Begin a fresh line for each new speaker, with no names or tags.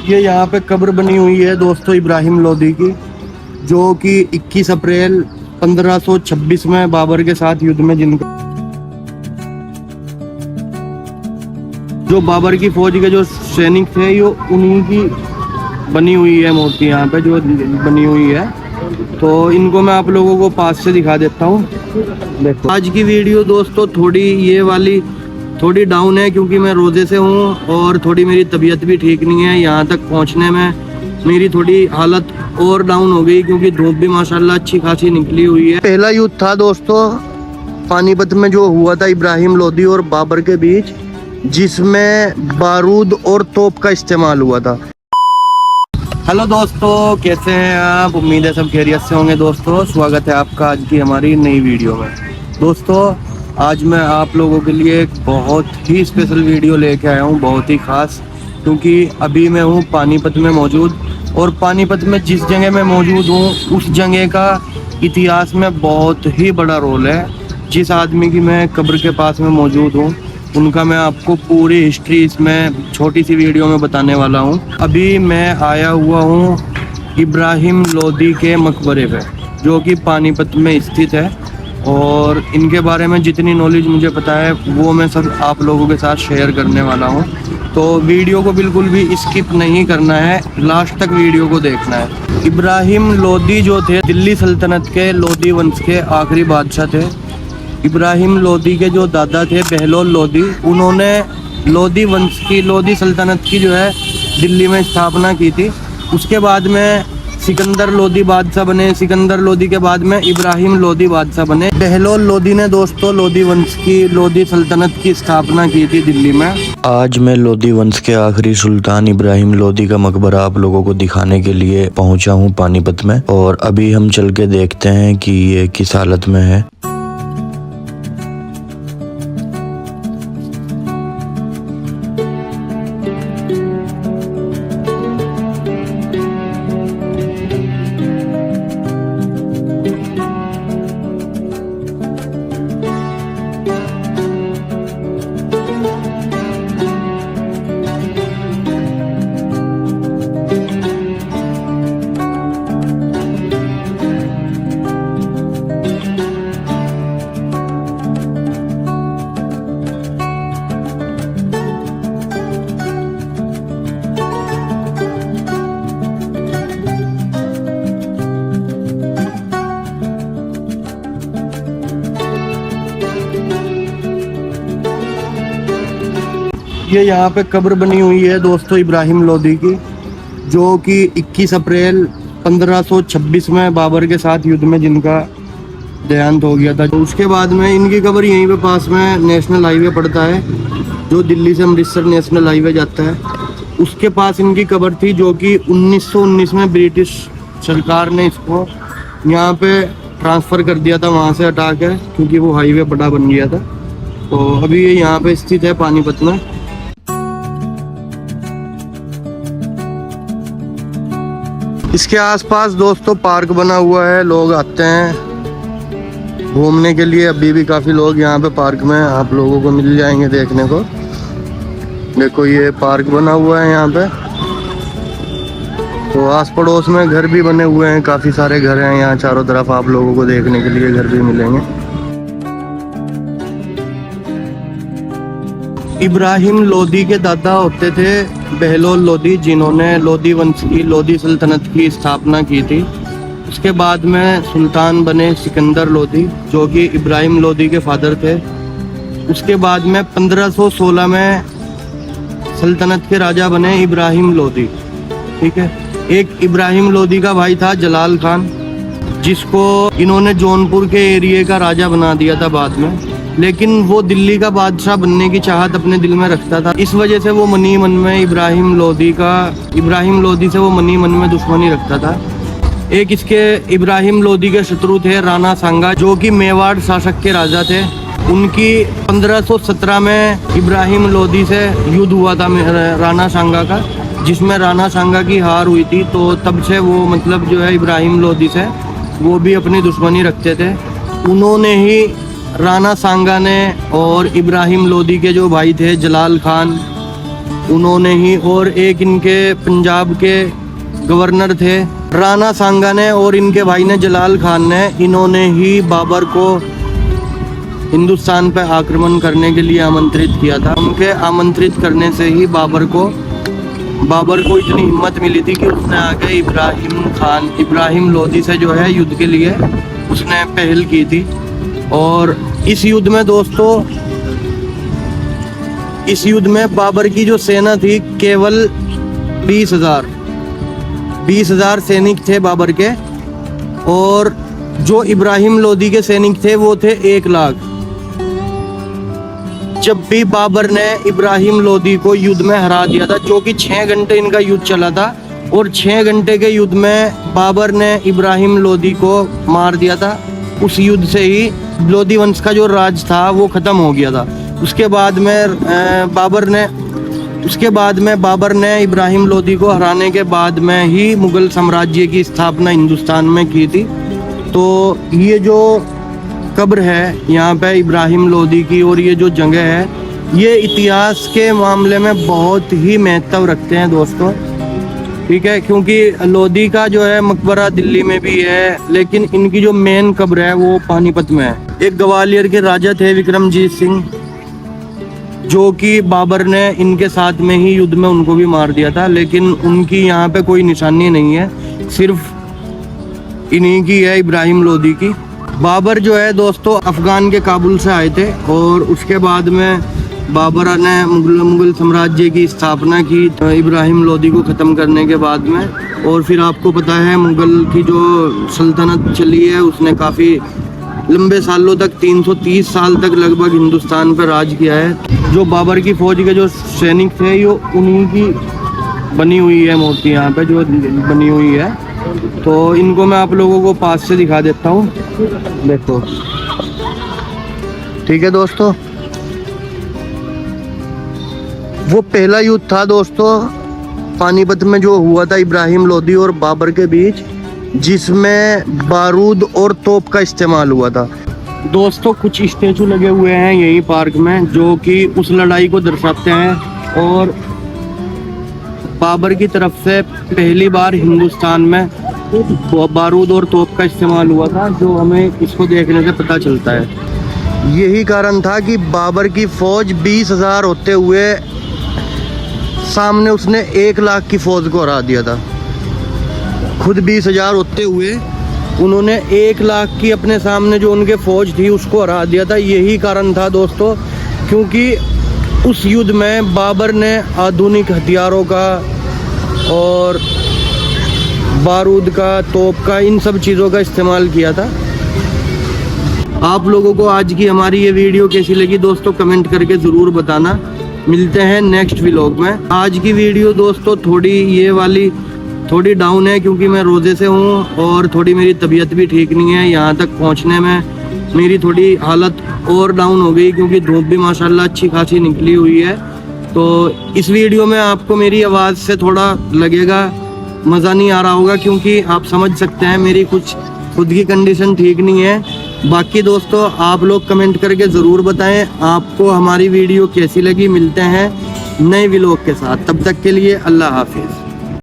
ये यहाँ पे कब्र बनी हुई है दोस्तों इब्राहिम लोदी की, जो कि 21 अप्रैल 1526 में बाबर के साथ युद्ध में जिनका जो बाबर की फौज के जो सैनिक थे ये उन्हीं की बनी हुई है मूर्ति यहाँ पे जो बनी हुई है। तो इनको मैं आप लोगों को पास से दिखा देता हूँ। देखो आज की वीडियो दोस्तों थोड़ी ये वाली थोड़ी डाउन है क्योंकि मैं रोजे से हूँ और थोड़ी मेरी तबीयत भी ठीक नहीं है। यहाँ तक पहुँचने में मेरी थोड़ी हालत और डाउन हो गई क्योंकि धूप भी माशाल्लाह अच्छी खासी निकली हुई है। पहला युद्ध था दोस्तों पानीपत में जो हुआ था इब्राहिम लोदी और बाबर के बीच, जिसमें बारूद और तोप का इस्तेमाल हुआ था। हेलो दोस्तों, कैसे हैं आप? उम्मीद है सब खैरियत से होंगे। दोस्तों स्वागत है आपका आज की हमारी नई वीडियो में। दोस्तों आज मैं आप लोगों के लिए एक बहुत ही स्पेशल वीडियो लेके आया हूँ, बहुत ही ख़ास, क्योंकि अभी मैं हूँ पानीपत में मौजूद और पानीपत में जिस जगह मैं मौजूद हूँ उस जगह का इतिहास में बहुत ही बड़ा रोल है। जिस आदमी की मैं कब्र के पास में मौजूद हूँ उनका मैं आपको पूरी हिस्ट्री इसमें छोटी सी वीडियो में बताने वाला हूँ। अभी मैं आया हुआ हूँ इब्राहिम लोदी के मकबरे पे, जो कि पानीपत में स्थित है, और इनके बारे में जितनी नॉलेज मुझे पता है वो मैं सब आप लोगों के साथ शेयर करने वाला हूँ। तो वीडियो को बिल्कुल भी स्किप नहीं करना है, लास्ट तक वीडियो को देखना है। इब्राहिम लोदी जो थे दिल्ली सल्तनत के लोदी वंश के आखिरी बादशाह थे। इब्राहिम लोदी के जो दादा थे बहलोल लोदी, उन्होंने लोदी वंश की लोदी सल्तनत की जो है दिल्ली में स्थापना की थी। उसके बाद में सिकंदर लोदी बादशाह बने। सिकंदर लोदी के बाद में इब्राहिम लोदी बादशाह बने। बहलोल लोदी ने दोस्तों लोदी वंश की लोदी सल्तनत की स्थापना की थी दिल्ली में।
आज मैं लोदी वंश के आखिरी सुल्तान इब्राहिम लोदी का मकबरा आप लोगों को दिखाने के लिए पहुंचा हूं पानीपत में, और अभी हम चल के देखते हैं कि ये किस हालत में है।
ये यहाँ पे कब्र बनी हुई है दोस्तों इब्राहिम लोदी की, जो कि 21 अप्रैल 1526 में बाबर के साथ युद्ध में जिनका देहांत हो गया था। तो उसके बाद में इनकी कब्र यहीं पे पास में नेशनल हाईवे पड़ता है, जो दिल्ली से अमृतसर नेशनल हाईवे जाता है, उसके पास इनकी कब्र थी, जो कि 1919 में ब्रिटिश सरकार ने इसको यहाँ पे ट्रांसफ़र कर दिया था, वहाँ से हटा के, क्योंकि वो हाईवे बड़ा बन गया था। तो अभी ये यहाँ पे स्थित है पानीपत में। इसके आसपास दोस्तों पार्क बना हुआ है, लोग आते हैं घूमने के लिए। अभी भी काफ़ी लोग यहाँ पे पार्क में आप लोगों को मिल जाएंगे देखने को। देखो ये पार्क बना हुआ है यहाँ पे, तो आस पड़ोस में घर भी बने हुए हैं, काफ़ी सारे घर हैं यहाँ चारों तरफ, आप लोगों को देखने के लिए घर भी मिलेंगे। इब्राहिम लोदी के दादा होते थे बहलोल लोदी, जिन्होंने लोदी वंश की लोदी सल्तनत की स्थापना की थी। उसके बाद में सुल्तान बने सिकंदर लोदी, जो कि इब्राहिम लोदी के फादर थे। उसके बाद में 1516 में सल्तनत के राजा बने इब्राहिम लोदी। ठीक है, एक इब्राहिम लोदी का भाई था जलाल खान, जिसको इन्होंने जौनपुर के एरिए का राजा बना दिया था बाद में, लेकिन वो दिल्ली का बादशाह बनने की चाहत अपने दिल में रखता था। इस वजह से वो मनी मन में इब्राहिम लोदी से वो मनी मन में दुश्मनी रखता था। एक इसके इब्राहिम लोदी के शत्रु थे राणा सांगा, जो कि मेवाड़ शासक के राजा थे। उनकी 1517 में इब्राहिम लोदी से युद्ध हुआ था राणा सांगा का, जिसमें राणा सांगा की हार हुई थी। तो तब से वो मतलब जो है इब्राहिम लोदी से वो भी अपनी दुश्मनी रखते थे। उन्होंने ही राणा सांगा ने और इब्राहिम लोदी के जो भाई थे जलाल खान, उन्होंने ही, और एक इनके पंजाब के गवर्नर थे राणा सांगा ने, और इनके भाई ने जलाल खान ने, इन्होंने ही बाबर को हिंदुस्तान पर आक्रमण करने के लिए आमंत्रित किया था। उनके आमंत्रित करने से ही बाबर को इतनी हिम्मत मिली थी कि उसने आगे इब्राहिम लोदी से जो है युद्ध के लिए उसने पहल की थी। और इस युद्ध में दोस्तों, इस युद्ध में बाबर की जो सेना थी केवल 20,000 सैनिक थे बाबर के, और जो इब्राहिम लोदी के सैनिक थे वो थे 1 लाख। जब भी बाबर ने इब्राहिम लोदी को युद्ध में हरा दिया था, जो कि 6 घंटे इनका युद्ध चला था, और 6 घंटे के युद्ध में बाबर ने इब्राहिम लोदी को मार दिया था। उस युद्ध से ही लोदी वंश का जो राज था वो खत्म हो गया था। उसके बाद में बाबर ने इब्राहिम लोदी को हराने के बाद में ही मुगल साम्राज्य की स्थापना हिंदुस्तान में की थी। तो ये जो कब्र है यहाँ पे इब्राहिम लोदी की, और ये जो जगह है, ये इतिहास के मामले में बहुत ही महत्व रखते हैं दोस्तों, ठीक है। क्योंकि लोदी का जो है मकबरा दिल्ली में भी है, लेकिन इनकी जो मेन कब्र है वो पानीपत में है। एक ग्वालियर के राजा थे विक्रमजीत सिंह, जो कि बाबर ने इनके साथ में ही युद्ध में उनको भी मार दिया था, लेकिन उनकी यहाँ पे कोई निशानी नहीं है, सिर्फ इन्हीं की है, इब्राहिम लोदी की। बाबर जो है दोस्तों अफगान के काबुल से आए थे, और उसके बाद में बाबर ने मुगल साम्राज्य की स्थापना की इब्राहिम लोदी को ख़त्म करने के बाद में। और फिर आपको पता है मुगल की जो सल्तनत चली है उसने काफ़ी लंबे सालों तक, 330 साल तक लगभग हिंदुस्तान पर राज किया है। जो बाबर की फ़ौज के जो सैनिक थे ये उन्हीं की बनी हुई है मूर्ति यहाँ पे जो बनी हुई है। तो इनको मैं आप लोगों को पास से दिखा देता हूँ, देखो, ठीक है दोस्तों। वो पहला युद्ध था दोस्तों पानीपत में जो हुआ था इब्राहिम लोदी और बाबर के बीच, जिसमें बारूद और तोप का इस्तेमाल हुआ था। दोस्तों कुछ स्टैचू लगे हुए हैं यही पार्क में जो कि उस लड़ाई को दर्शाते हैं, और बाबर की तरफ से पहली बार हिंदुस्तान में बारूद और तोप का इस्तेमाल हुआ था, जो हमें इसको देखने से पता चलता है। यही कारण था कि बाबर की फौज 20,000 होते हुए सामने उसने 1 लाख की फौज को हरा दिया था। खुद 20,000 होते हुए उन्होंने 1 लाख की अपने सामने जो उनके फौज थी उसको हरा दिया था। यही कारण था दोस्तों, क्योंकि उस युद्ध में बाबर ने आधुनिक हथियारों का और बारूद का, तोप का, इन सब चीज़ों का इस्तेमाल किया था। आप लोगों को आज की हमारी ये वीडियो कैसी लगी दोस्तों कमेंट करके ज़रूर बताना। मिलते हैं नेक्स्ट व्लॉग में। आज की वीडियो दोस्तों थोड़ी डाउन है क्योंकि मैं रोज़े से हूँ और थोड़ी मेरी तबीयत भी ठीक नहीं है। यहाँ तक पहुँचने में मेरी थोड़ी हालत और डाउन हो गई क्योंकि धूप भी माशाल्लाह अच्छी खासी निकली हुई है। तो इस वीडियो में आपको मेरी आवाज़ से थोड़ा लगेगा मज़ा नहीं आ रहा होगा, क्योंकि आप समझ सकते हैं मेरी कुछ खुद की कंडीशन ठीक नहीं है। बाकी दोस्तों आप लोग कमेंट करके ज़रूर बताएं आपको हमारी वीडियो कैसी लगी। मिलते हैं नए व्लॉग के साथ, तब तक के लिए अल्लाह हाफिज़।